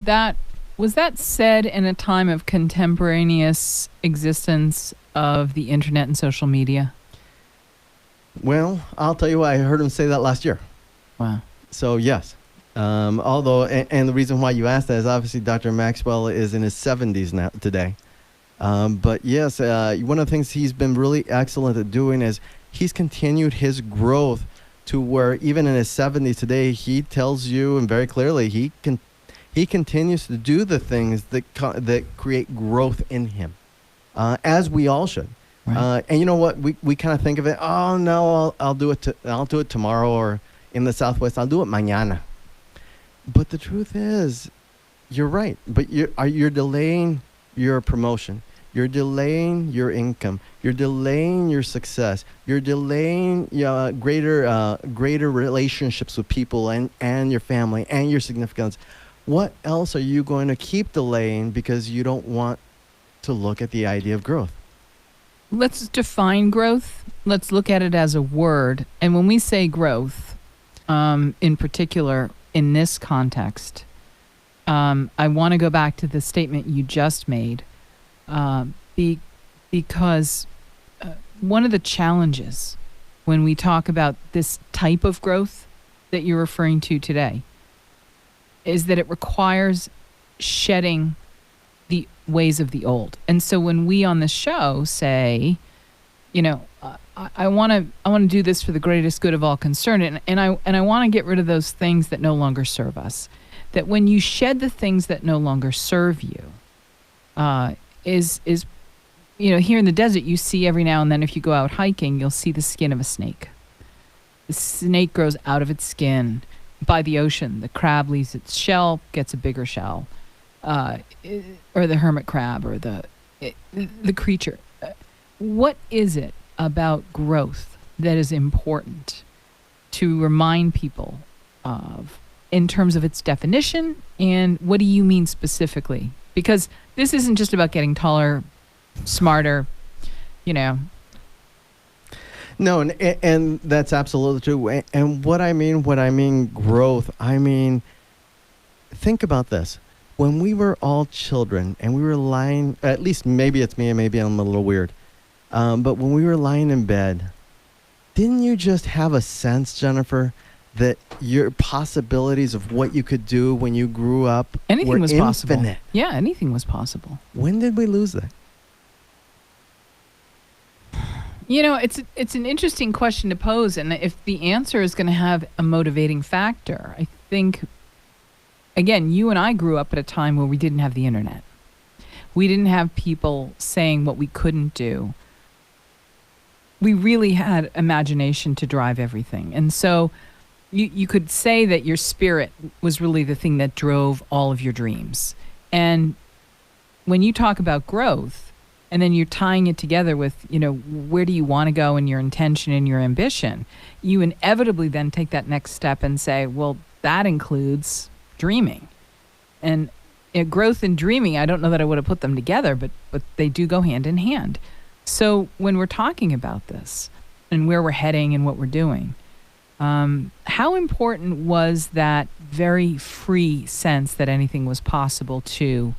that was that said in a time of contemporaneous existence of the internet and social media? Well, I'll tell you what, I heard him say that last year. Wow. So, yes. Although, and the reason why you asked that is obviously Dr. Maxwell is in his 70s now today. But yes, one of the things he's been really excellent at doing is he's continued his growth to where even in his 70s today, he tells you, and very clearly, he continues to do the things that create growth in him, as we all should. Right. And you know what? We kind of think of it. Oh no, I'll do it. I'll do it tomorrow, or in the Southwest, I'll do it mañana. But the truth is, you're right. But you're delaying your promotion. You're delaying your income. You're delaying your success. You're delaying greater relationships with people and your family and your significance. What else are you going to keep delaying because you don't want to look at the idea of growth? Let's define growth. Let's look at it as a word. And when we say growth, in particular, in this context, I want to go back to the statement you just made, because one of the challenges when we talk about this type of growth that you're referring to today is that it requires shedding the ways of the old. And so when we on the show say, I want to do this for the greatest good of all concerned, and I want to get rid of those things that no longer serve us. That when you shed the things that no longer serve you, is here in the desert, you see every now and then, if you go out hiking, you'll see the skin of a snake. The snake grows out of its skin. By the ocean, the crab leaves its shell, gets a bigger shell, or the hermit crab, or the creature. What is it about growth that is important to remind people of in terms of its definition, and what do you mean specifically? Because this isn't just about getting taller, smarter, No, and that's absolutely true. And what I mean growth, think about this. When we were all children and we were lying, at least maybe it's me and maybe I'm a little weird, but when we were lying in bed, didn't you just have a sense, Jennifer, that your possibilities of what you could do when you grew up anything was possible? Infinite? Yeah, anything was possible. When did we lose that? It's an interesting question to pose, and if the answer is going to have a motivating factor, I think, again, you and I grew up at a time where we didn't have the internet. We didn't have people saying what we couldn't do. We really had imagination to drive everything. And so you could say that your spirit was really the thing that drove all of your dreams. And when you talk about growth, and then you're tying it together with, where do you want to go and your intention and your ambition, you inevitably then take that next step and say, well, that includes dreaming. And growth and dreaming, I don't know that I would have put them together, but they do go hand in hand. So when we're talking about this and where we're heading and what we're doing, how important was that very free sense that anything was possible to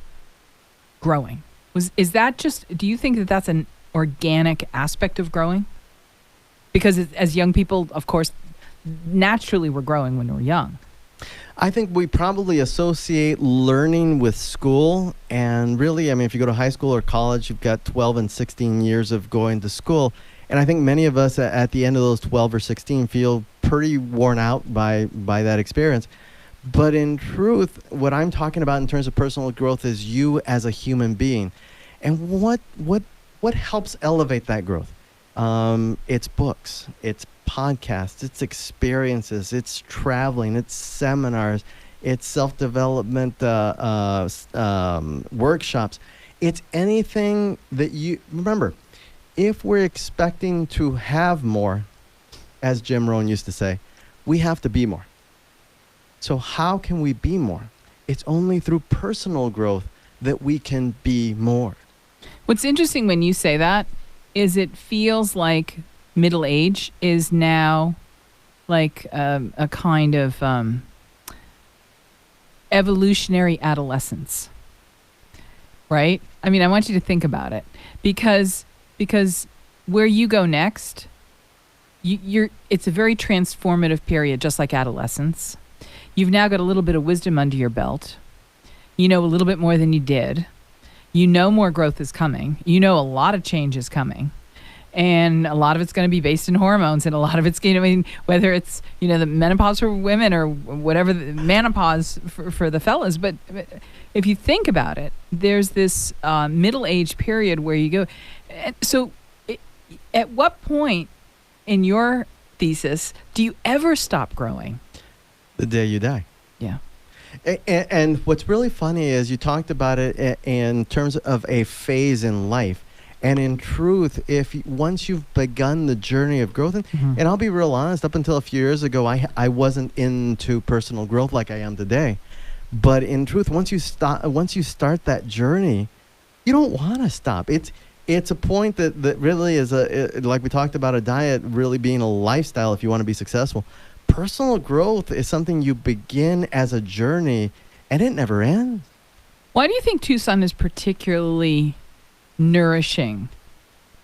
growing? Is that just, do you think that that's an organic aspect of growing? Because as young people, of course, naturally we're growing when we're young. I think we probably associate learning with school. And really, if you go to high school or college, you've got 12 and 16 years of going to school. And I think many of us at the end of those 12 or 16 feel pretty worn out by that experience. But in truth, what I'm talking about in terms of personal growth is you as a human being. And what helps elevate that growth? It's books, it's podcasts, it's experiences, it's traveling, it's seminars, it's self-development workshops. It's anything that remember, if we're expecting to have more, as Jim Rohn used to say, we have to be more. So how can we be more? It's only through personal growth that we can be more. What's interesting when you say that is it feels like middle age is now like a kind of evolutionary adolescence, right? I mean, I want you to think about it because where you go next, it's a very transformative period, just like adolescence. You've now got a little bit of wisdom under your belt. You know a little bit more than you did. You know more growth is coming. You know a lot of change is coming. And a lot of it's going to be based in hormones, and a lot of it's going to, I mean, whether it's, the menopause for women or whatever, the menopause for the fellas. But if you think about it, there's this middle-age period where you go. So at what point in your thesis do you ever stop growing? The day you die. Yeah. And what's really funny is you talked about it in terms of a phase in life. And in truth, once you've begun the journey of growth, and I'll be real honest, up until a few years ago, I wasn't into personal growth like I am today. But in truth, once you start that journey, you don't want to stop. It's a point that really is like we talked about a diet really being a lifestyle if you want to be successful. Personal growth is something you begin as a journey, and it never ends. Why do you think Tucson is particularly nourishing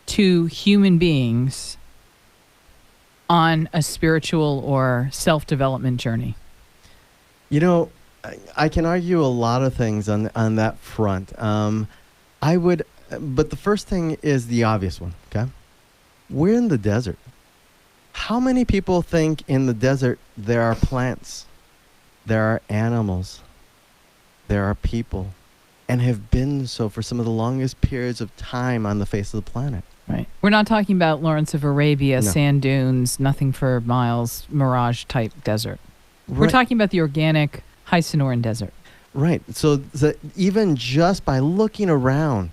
to human beings on a spiritual or self-development journey? I can argue a lot of things on that front. But the first thing is the obvious one, okay? We're in the desert. How many people think in the desert there are plants, there are animals, there are people, and have been so for some of the longest periods of time on the face of the planet? Right. We're not talking about Lawrence of Arabia, No. sand dunes, nothing for miles, mirage type desert. We're Right. talking about the organic high Sonoran desert. Right. So even just by looking around,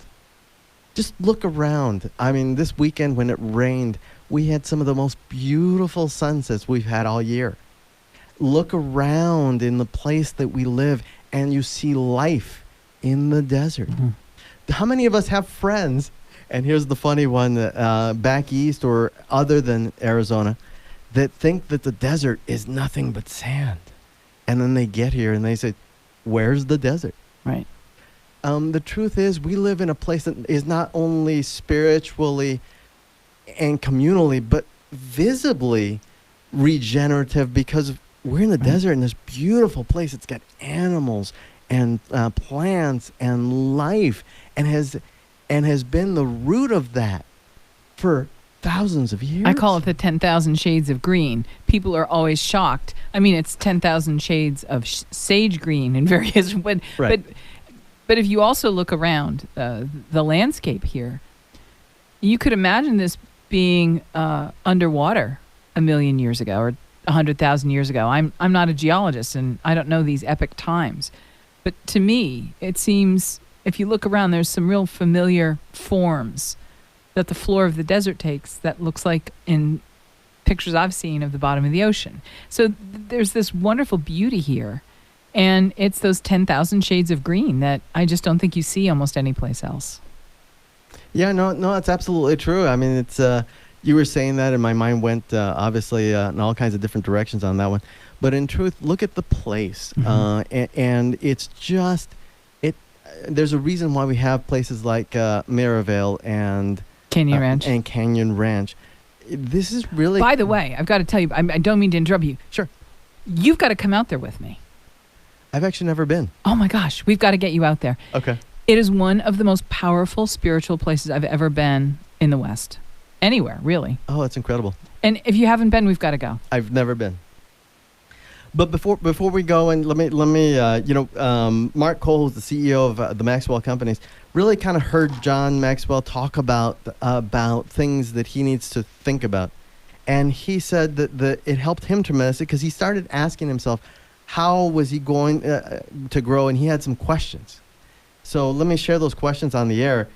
just look around. I mean, this weekend when it rained, we had some of the most beautiful sunsets we've had all year. Look around in the place that we live, and you see life in the desert. How many of us have friends? And here's the funny one, back east or other than Arizona, that think that the desert is nothing but sand. And then they get here and they say, where's the desert? Right. The truth is we live in a place that is not only spiritually and communally, but visibly regenerative because we're in the desert in this beautiful place. It's got animals and plants and life and has been the root of that for thousands of years. I call it the 10,000 shades of green. People are always shocked. I mean, it's 10,000 shades of sage green in various ways. Right. But if you also look around the landscape here, you could imagine this being underwater a million years ago or 100,000 years ago. I'm not a geologist and I don't know these epic times. But to me, it seems if you look around, there's some real familiar forms that the floor of the desert takes that looks like in pictures I've seen of the bottom of the ocean. So there's this wonderful beauty here. And it's those 10,000 shades of green that I just don't think you see almost anyplace else. Yeah, no, it's absolutely true. I mean, it's you were saying that, and my mind went obviously in all kinds of different directions on that one. But in truth, look at the place, and it's just it. There's a reason why we have places like Maryvale and Canyon Ranch. and Canyon Ranch. This is really. By the way, I've got to tell you, I don't mean to interrupt you. Sure. You've got to come out there with me. I've actually never been. Oh my gosh, we've got to get you out there. Okay. It is one of the most powerful spiritual places I've ever been in the West. Anywhere, really. Oh, that's incredible. And if you haven't been, we've got to go. I've never been. But before we go, and let me Mark Cole, who's the CEO of the Maxwell Companies, really kind of heard John Maxwell talk about things that he needs to think about, and he said that it helped him tremendously because he started asking himself, how was he going to grow, and he had some questions. So let me share those questions on the air.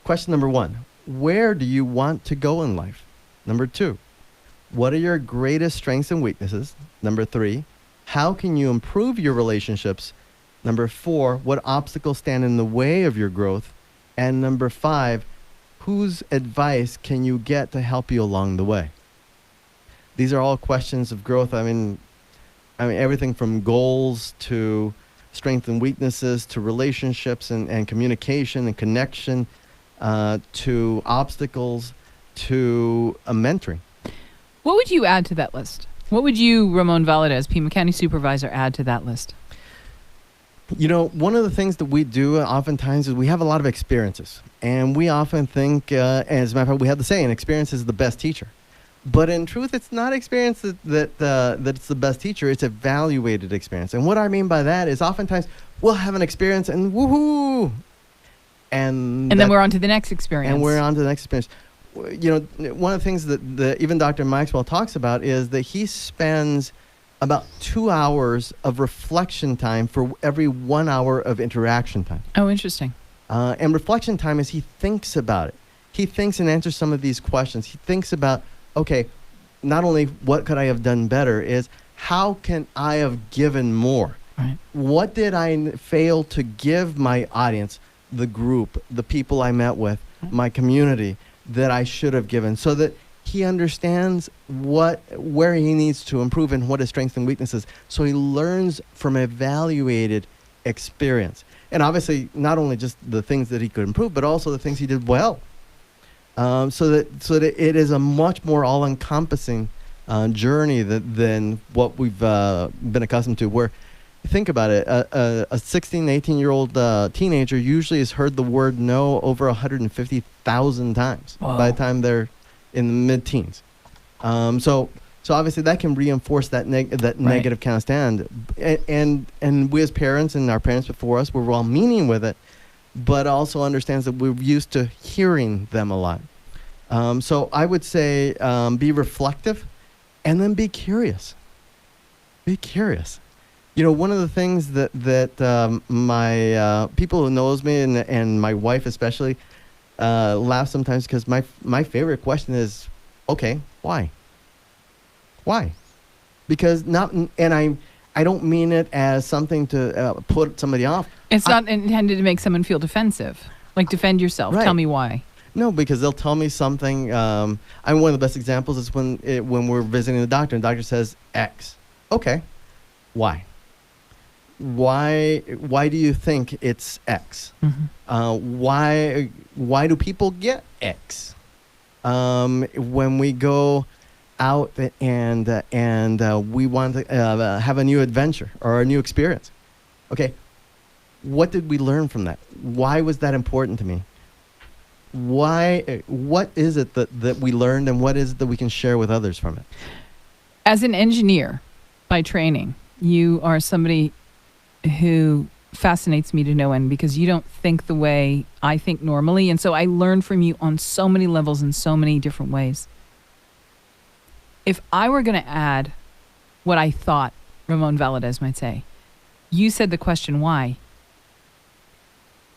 Question number 1, where do you want to go in life? Number 2, what are your greatest strengths and weaknesses? Number 3, how can you improve your relationships? Number 4, what obstacles stand in the way of your growth? And number 5, whose advice can you get to help you along the way? These are all questions of growth. I mean, I mean, everything from goals to strengths and weaknesses to relationships and communication and connection to obstacles to mentoring. What would you add to that list? What would you, Ramon Valadez, Pima County Supervisor, add to that list? You know, one of the things that we do oftentimes is we have a lot of experiences. And we often think, as a matter of fact, we have the saying, experience is the best teacher. But in truth, it's not experience that it's the best teacher. It's evaluated experience. And what I mean by that is oftentimes we'll have an experience and woohoo! And then we're on to the next experience. And we're on to the next experience. You know, one of the things that even Dr. Maxwell talks about is that he spends about 2 hours of reflection time for every 1 hour of interaction time. Oh, interesting. And reflection time is he thinks about it. He thinks and answers some of these questions. He thinks about, okay, not only what could I have done better, is how can I have given more? Right. What did I fail to give my audience, the group, the people I met with, my community, that I should have given, so that he understands where he needs to improve and what his strengths and weaknesses. So he learns from evaluated experience. And obviously, not only just the things that he could improve, but also the things he did well. So that it is a much more all-encompassing journey than what we've been accustomed to. Where, think about it, a 16, 18-year-old teenager usually has heard the word no over 150,000 times by the time they're in the mid-teens. So obviously that can reinforce that negative kind of stand. And we as parents and our parents before us were well meaning with it, but also understands that we're used to hearing them a lot. So I would say be reflective and then be curious. Be curious. You know, one of the things that my people who knows me and my wife especially laugh sometimes, because my favorite question is, okay, why? Why? Because I don't mean it as something to put somebody off. It's not intended to make someone feel defensive. Like, defend yourself. Right. Tell me why. No, because they'll tell me something. One of the best examples is when we're visiting the doctor and the doctor says X. Okay, why? Why do you think it's X? Mm-hmm. Why do people get X? When we go out and we want to have a new adventure or a new experience. Okay, what did we learn from that? Why was that important to me? What is it that we learned, and what is it that we can share with others from it? As an engineer by training, you are somebody who fascinates me to no end, because you don't think the way I think normally. And so I learn from you on so many levels in so many different ways. If I were going to add what I thought Ramon Valadez might say, you said the question, why?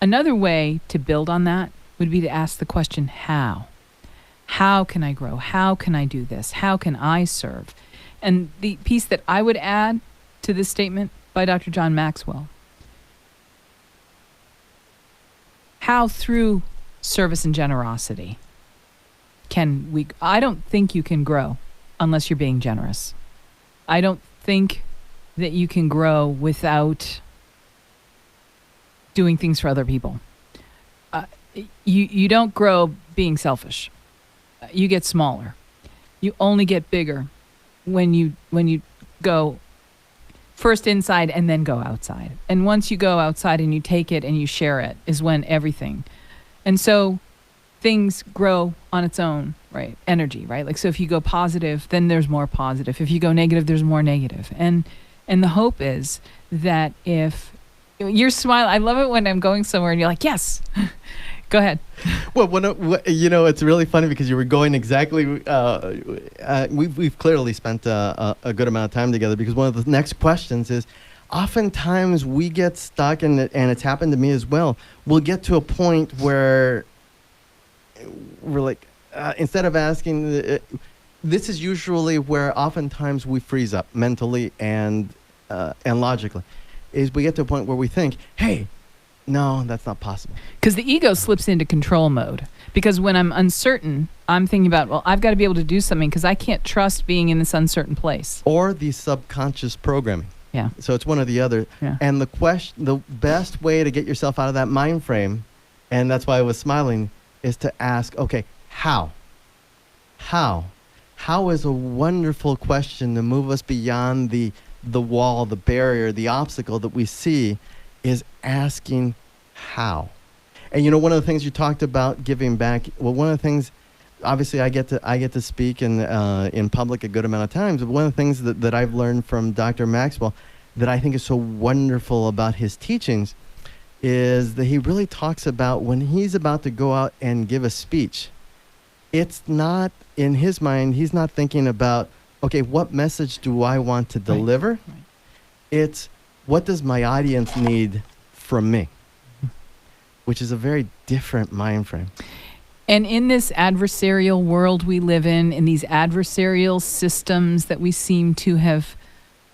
Another way to build on that would be to ask the question, how? How can I grow? How can I do this? How can I serve? And the piece that I would add to this statement by Dr. John Maxwell, how through service and generosity can we, I don't think you can grow unless you're being generous. I don't think that you can grow without doing things for other people. You don't grow being selfish. You get smaller. You only get bigger when you go first inside and then go outside. And once you go outside and you take it and you share it is when everything. And so things grow on its own, right? Energy, right? Like, so if you go positive, then there's more positive. If you go negative, there's more negative. And the hope is that if you're smiling, I love it when I'm going somewhere and you're like, yes. Go ahead. Well, it's really funny because you were going exactly. We've clearly spent a good amount of time together, because one of the next questions is, oftentimes we get stuck, and it's happened to me as well. We'll get to a point where we're like, instead of asking, this is usually where oftentimes we freeze up mentally and logically, is we get to a point where we think, hey, No, that's not possible. Because the ego slips into control mode. Because when I'm uncertain, I'm thinking about, well, I've got to be able to do something because I can't trust being in this uncertain place. Or the subconscious programming. Yeah. So it's one or the other. Yeah. And the best way to get yourself out of that mind frame, and that's why I was smiling, is to ask, okay, how? How? How is a wonderful question to move us beyond the wall, the barrier, the obstacle that we see, is asking how. And you know, one of the things you talked about giving back, well, one of the things, obviously I get to speak in public a good amount of times, but one of the things that I've learned from Dr. Maxwell that I think is so wonderful about his teachings is that he really talks about when he's about to go out and give a speech, it's not, in his mind, he's not thinking about, okay, what message do I want to deliver? Right. It's, what does my audience need from me? Which is a very different mind frame. And in this adversarial world we live in these adversarial systems that we seem to have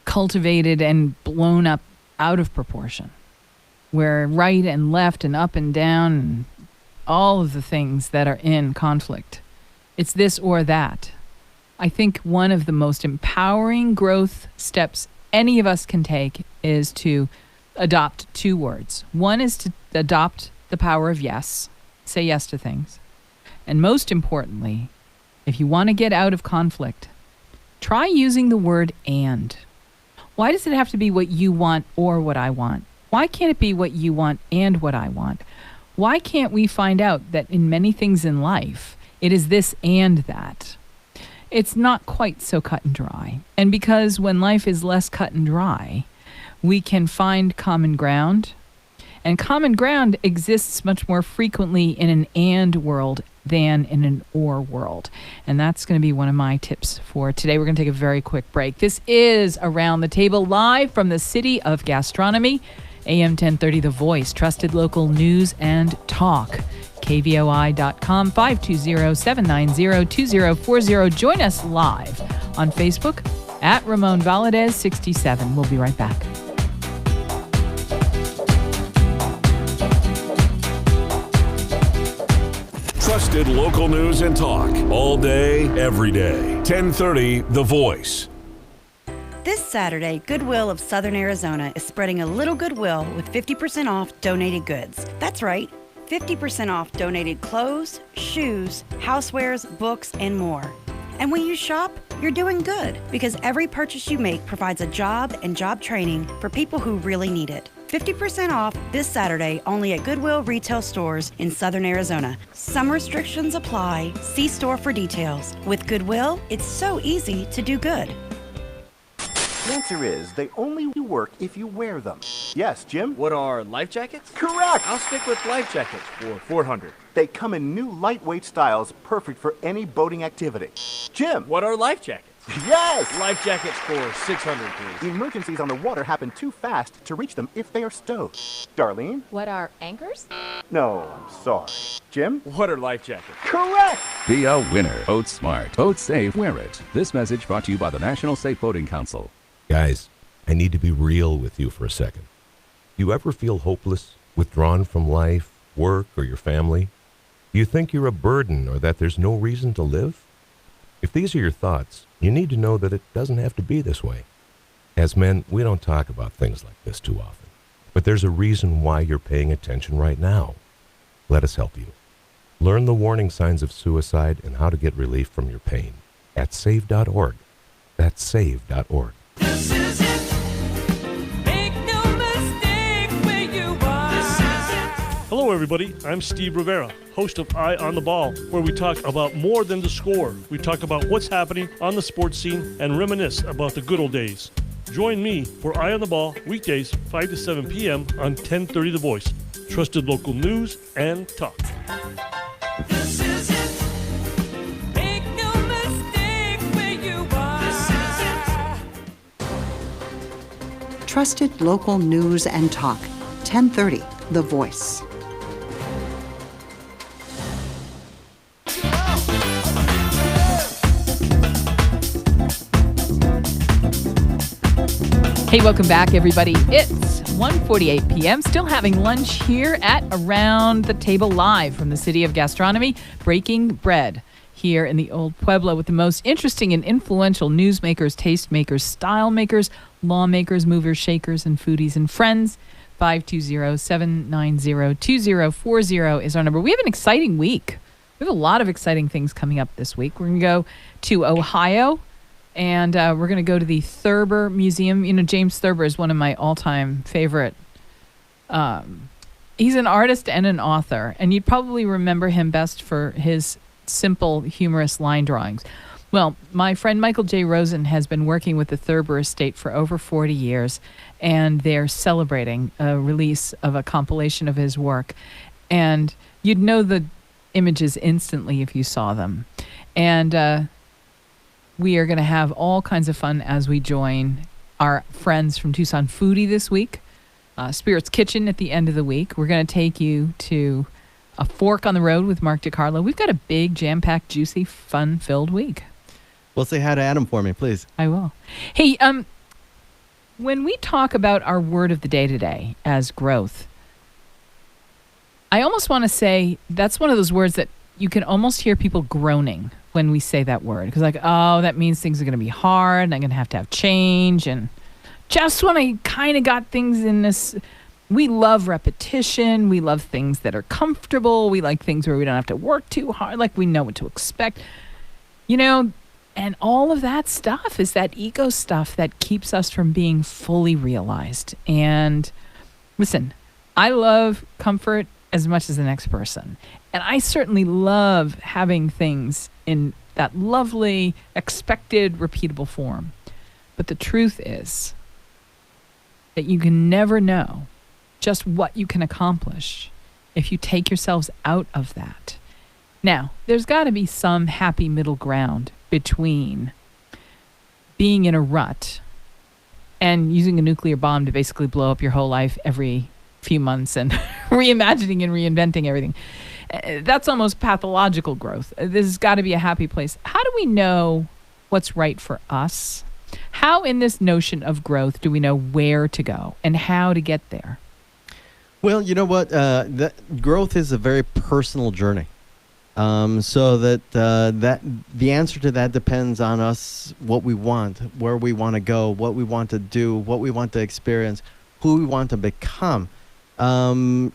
cultivated and blown up out of proportion, where right and left and up and down and all of the things that are in conflict, it's this or that. I think one of the most empowering growth steps any of us can take is to adopt two words. One is to adopt the power of yes, say yes to things. And most importantly, if you want to get out of conflict, try using the word and. Why does it have to be what you want or what I want? Why can't it be what you want and what I want? Why can't we find out that in many things in life, it is this and that? It's not quite so cut and dry. And because when life is less cut and dry, we can find common ground. And common ground exists much more frequently in an and world than in an or world. And that's going to be one of my tips for today. We're going to take a very quick break. This is Around the Table, live from the City of Gastronomy. AM 1030 The Voice, trusted local news and talk. KVOI.com, 520-790-2040. Join us live on Facebook at Ramon Valadez 67. We'll be right back. Trusted local news and talk all day, every day. 1030 The Voice. This Saturday, Goodwill of Southern Arizona is spreading a little goodwill with 50% off donated goods. That's right, 50% off donated clothes, shoes, housewares, books, and more. And when you shop, you're doing good because every purchase you make provides a job and job training for people who really need it. 50% off this Saturday only at Goodwill retail stores in Southern Arizona. Some restrictions apply. See store for details. With Goodwill, it's so easy to do good. The answer is they only work if you wear them. Yes, Jim? What are life jackets? Correct! I'll stick with life jackets for $400. They come in new lightweight styles, perfect for any boating activity. Jim? What are life jackets? Yes! Life jackets for $600, please. Emergencies on the water happen too fast to reach them if they are stowed. Darlene? What are anchors? No, I'm sorry. Jim? What are life jackets? Correct! Be a winner. Boat smart. Boat safe. Wear it. This message brought to you by the National Safe Boating Council. Guys, I need to be real with you for a second. You ever feel hopeless, withdrawn from life, work, or your family? Do you think you're a burden or that there's no reason to live? If these are your thoughts, you need to know that it doesn't have to be this way. As men, we don't talk about things like this too often. But there's a reason why you're paying attention right now. Let us help you. Learn the warning signs of suicide and how to get relief from your pain at save.org. That's save.org. This is it. Make no mistake where you are. This is it. Hello, everybody. I'm Steve Rivera, host of Eye on the Ball, where we talk about more than the score. We talk about what's happening on the sports scene and reminisce about the good old days. Join me for Eye on the Ball, weekdays, 5 to 7 p.m. on 1030 The Voice. Trusted local news and talk. This is it. Make no mistake where you are. This is it. Trusted local news and talk. 1030 The Voice. Hey, welcome back, everybody. It's 1:48 p.m. Still having lunch here at Around the Table live from the City of Gastronomy, breaking bread here in the Old Pueblo with the most interesting and influential newsmakers, tastemakers, style makers, lawmakers, movers, shakers, and foodies and friends. 520-790-2040 is our number. We have an exciting week. We have a lot of exciting things coming up this week. We're going to go to Ohio, and we're going to go to the Thurber Museum. You know, James Thurber is one of my all-time favorite. He's an artist and an author, and you'd probably remember him best for his simple, humorous line drawings. Well, my friend Michael J. Rosen has been working with the Thurber Estate for over 40 years, and they're celebrating a release of a compilation of his work. And you'd know the images instantly if you saw them. And we are going to have all kinds of fun as we join our friends from Tucson Foodie this week. Spirit's Kitchen at the end of the week. We're going to take you to a Fork on the Road with Mark DiCarlo. We've got a big, jam-packed, juicy, fun-filled week. Well, say hi to Adam for me, please. I will. Hey, when we talk about our word of the day today as growth, I almost want to say that's one of those words that you can almost hear people groaning when we say that word. Because like, oh, that means things are going to be hard, and I'm going to have change. And just when I kind of got things in this, we love repetition. We love things that are comfortable. We like things where we don't have to work too hard. Like we know what to expect. You know, and all of that stuff is that ego stuff that keeps us from being fully realized. And listen, I love comfort as much as the next person. And I certainly love having things in that lovely, expected, repeatable form. But the truth is that you can never know just what you can accomplish if you take yourselves out of that. Now, there's got to be some happy middle ground between being in a rut and using a nuclear bomb to basically blow up your whole life every few months and reimagining and reinventing everything. That's almost pathological growth. This has got to be a happy place. How do we know what's right for us? How in this notion of growth do we know where to go and how to get there? Well, you know what? That growth is a very personal journey. So that the answer to that depends on us, what we want, where we want to go, what we want to do, what we want to experience, who we want to become. In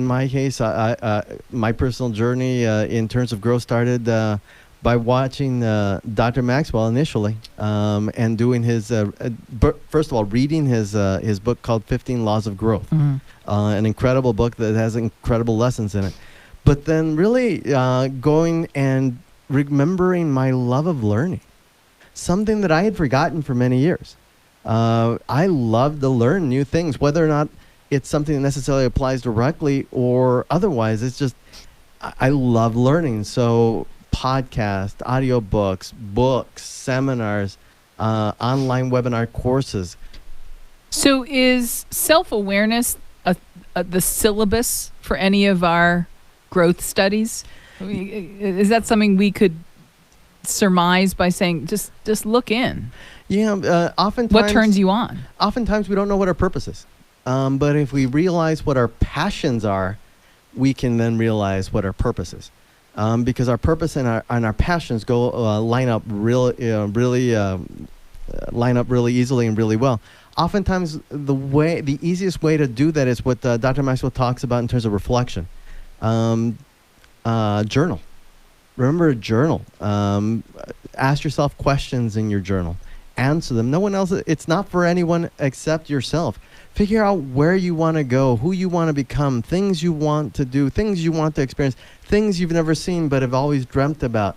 my case, my personal journey in terms of growth started by watching Dr. Maxwell initially and doing his, first of all, reading his book called 15 Laws of Growth, an incredible book that has incredible lessons in it. But then really going and remembering my love of learning, something that I had forgotten for many years. I love to learn new things, whether or not it's something that necessarily applies directly or otherwise. It's just, I love learning. So podcasts, audiobooks, books, seminars, online webinar courses. So is self-awareness the syllabus for any of our growth studies? Is that something we could surmise by saying just look in? Yeah, oftentimes. What turns you on? Oftentimes we don't know what our purpose is. But if we realize what our passions are, we can then realize what our purpose is. Because our purpose and our passions go line up really easily and really well. Oftentimes the easiest way to do that is what Dr. Maxwell talks about in terms of reflection. Journal. Remember, journal. Ask yourself questions in your journal. Answer them. No one else. It's not for anyone except yourself. Figure out where you want to go, who you want to become, things you want to do, things you want to experience, things you've never seen but have always dreamt about.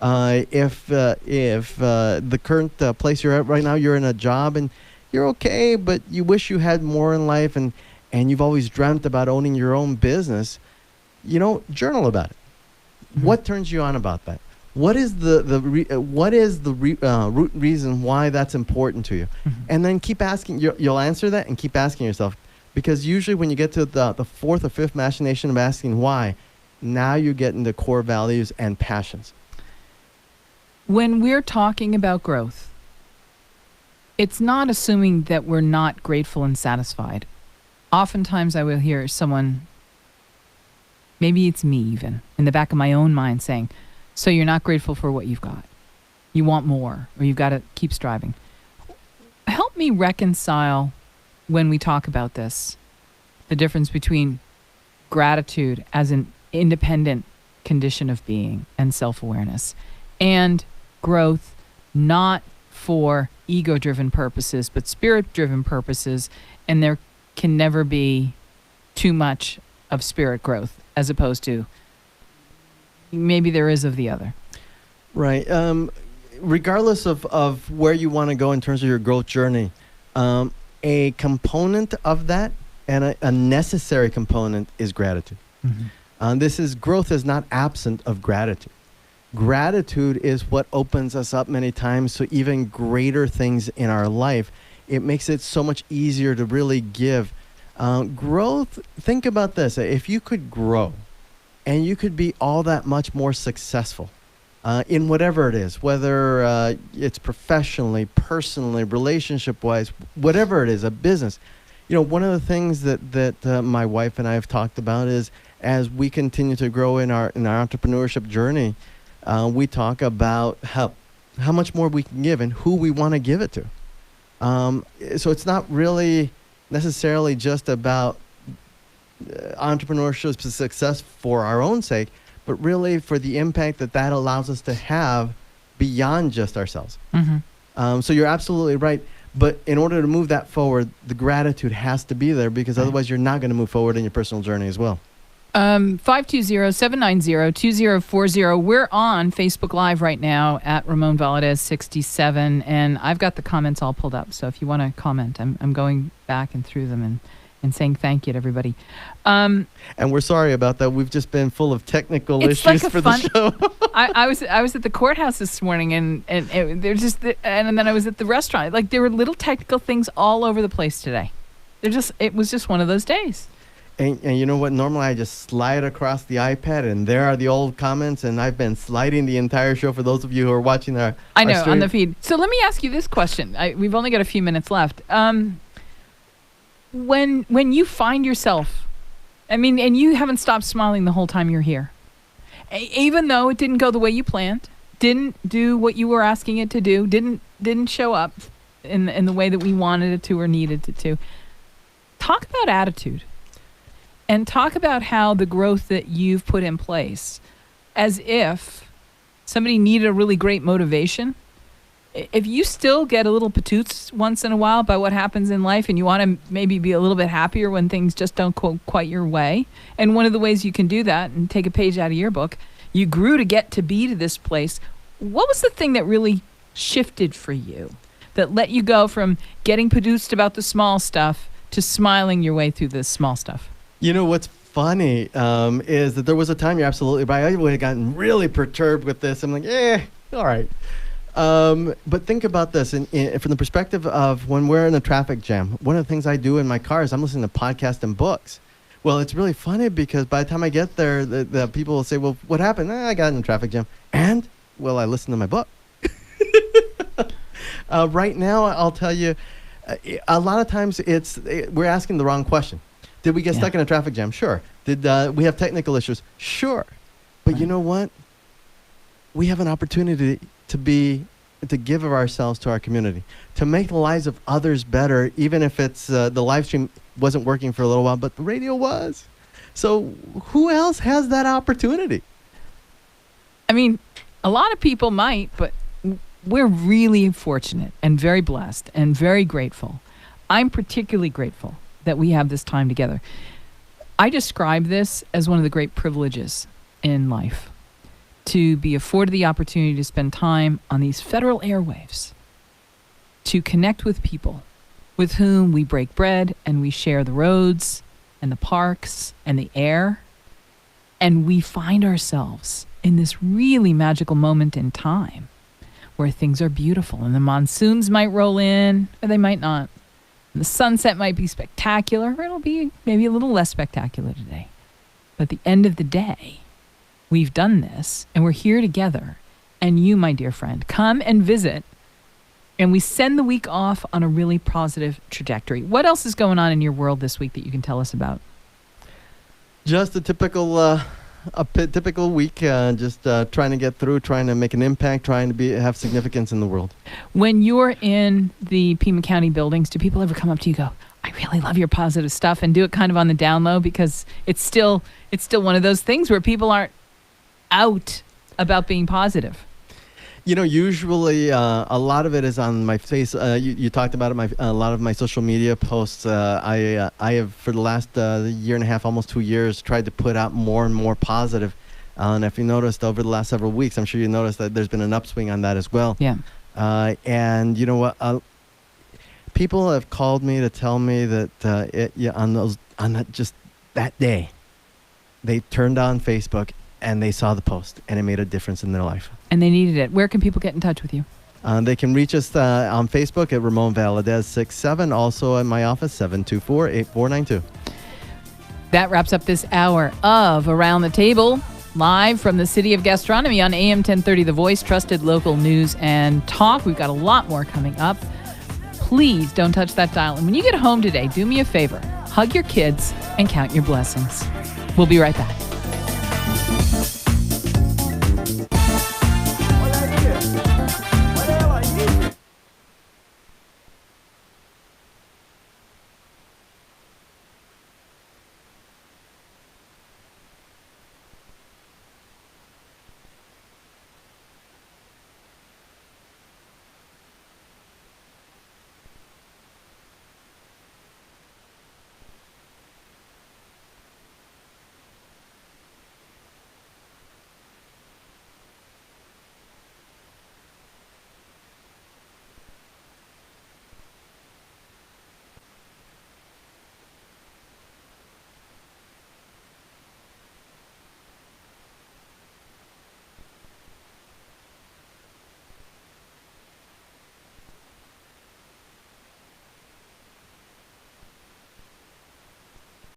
If the current place you're at right now, you're in a job and you're okay, but you wish you had more in life, and you've always dreamt about owning your own business, journal about it. Mm-hmm. What turns you on about that? What is the root reason why that's important to you? Mm-hmm. And then keep asking. You'll answer that and keep asking yourself, because usually when you get to the fourth or fifth machination of asking why, now you get into core values and passions. When we're talking about growth, it's not assuming that we're not grateful and satisfied. oftentimes I will hear someone, maybe it's me even, in the back of my own mind saying, so you're not grateful for what you've got. You want more, or you've got to keep striving. Help me reconcile, when we talk about this, the difference between gratitude as an independent condition of being and self-awareness, and growth not for ego-driven purposes, but spirit-driven purposes, and there can never be too much of spirit growth, as opposed to maybe there is of the other. Right. Regardless of where you want to go in terms of your growth journey, a component of that and a necessary component is gratitude. Growth is not absent of gratitude. Gratitude is what opens us up many times to even greater things in our life. It makes it so much easier to really give. Growth, think about this. If you could grow and you could be all that much more successful in whatever it is, whether it's professionally, personally, relationship-wise, whatever it is, a business. One of the things that my wife and I have talked about is as we continue to grow in our entrepreneurship journey, we talk about how much more we can give and who we want to give it to. So it's not really necessarily just about entrepreneurship success for our own sake, but really for the impact that allows us to have beyond just ourselves. So you're absolutely right. But in order to move that forward, the gratitude has to be there, because otherwise you're not going to move forward in your personal journey as well. 520-790-2040. We're on Facebook Live right now at Ramon Valadez 67, and I've got the comments all pulled up. So if you want to comment, I'm going back and through them and saying thank you to everybody. And we're sorry about that. We've just been full of technical issues for the show. I was at the courthouse this morning, and there's just and then I was at the restaurant. Like, there were little technical things all over the place today. It was just one of those days. And you know what? Normally I just slide across the iPad, and there are the old comments, and I've been sliding the entire show for those of you who are watching our stream. On the feed. So let me ask you this question. We've only got a few minutes left. When you find yourself, and you haven't stopped smiling the whole time you're here, even though it didn't go the way you planned, didn't do what you were asking it to do, didn't show up in the way that we wanted it to or needed it to. Talk about attitude. And talk about how the growth that you've put in place, as if somebody needed a really great motivation. If you still get a little patoots once in a while by what happens in life, and you want to maybe be a little bit happier when things just don't go quite your way, and one of the ways you can do that, and take a page out of your book, you grew to get to be to this place. What was the thing that really shifted for you, that let you go from getting patoots about the small stuff to smiling your way through the small stuff? You know what's funny is that there was a time, you're absolutely right, I would have gotten really perturbed with this. I'm like, all right. But think about this, from the perspective of when we're in a traffic jam, one of the things I do in my car is I'm listening to podcasts and books. Well, it's really funny because by the time I get there, the people will say, well, what happened? I got in a traffic jam. And, well, I listened to my book. Right now, I'll tell you, a lot of times we're asking the wrong question. Did we get stuck in a traffic jam? Sure. Did we have technical issues? Sure. But you know what? We have an opportunity to give of ourselves to our community, to make the lives of others better, even if it's the live stream wasn't working for a little while, but the radio was. So who else has that opportunity? A lot of people might, but we're really fortunate and very blessed and very grateful. I'm particularly grateful that we have this time together. I describe this as one of the great privileges in life, to be afforded the opportunity to spend time on these federal airwaves, to connect with people with whom we break bread and we share the roads and the parks and the air. And we find ourselves in this really magical moment in time where things are beautiful, and the monsoons might roll in, or they might not. The sunset might be spectacular, or it'll be maybe a little less spectacular today. But at the end of the day, we've done this, and we're here together. And you, my dear friend, come and visit And we send the week off on a really positive trajectory. What else is going on in your world this week that you can tell us about? Just a typical typical week, just trying to get through, trying to make an impact, trying to have significance in the world. When you're in the Pima County buildings, do people ever come up to you and go, I really love your positive stuff, and do it kind of on the down low? Because it's still one of those things where people aren't out about being positive. Usually a lot of it is on my face. You talked about it. A lot of my social media posts. I have for the last year and a half, almost 2 years, tried to put out more and more positive. And if you noticed over the last several weeks, I'm sure you noticed that there's been an upswing on that as well. Yeah. And you know what? People have called me to tell me that just that day, they turned on Facebook and they saw the post, and it made a difference in their life. And they needed it. Where can people get in touch with you? They can reach us on Facebook at Ramon Valadez 67. Also in my office, 724-8492. That wraps up this hour of Around the Table, live from the City of Gastronomy on AM 1030 The Voice, trusted local news and talk. We've got a lot more coming up. Please don't touch that dial. And when you get home today, do me a favor. Hug your kids and count your blessings. We'll be right back.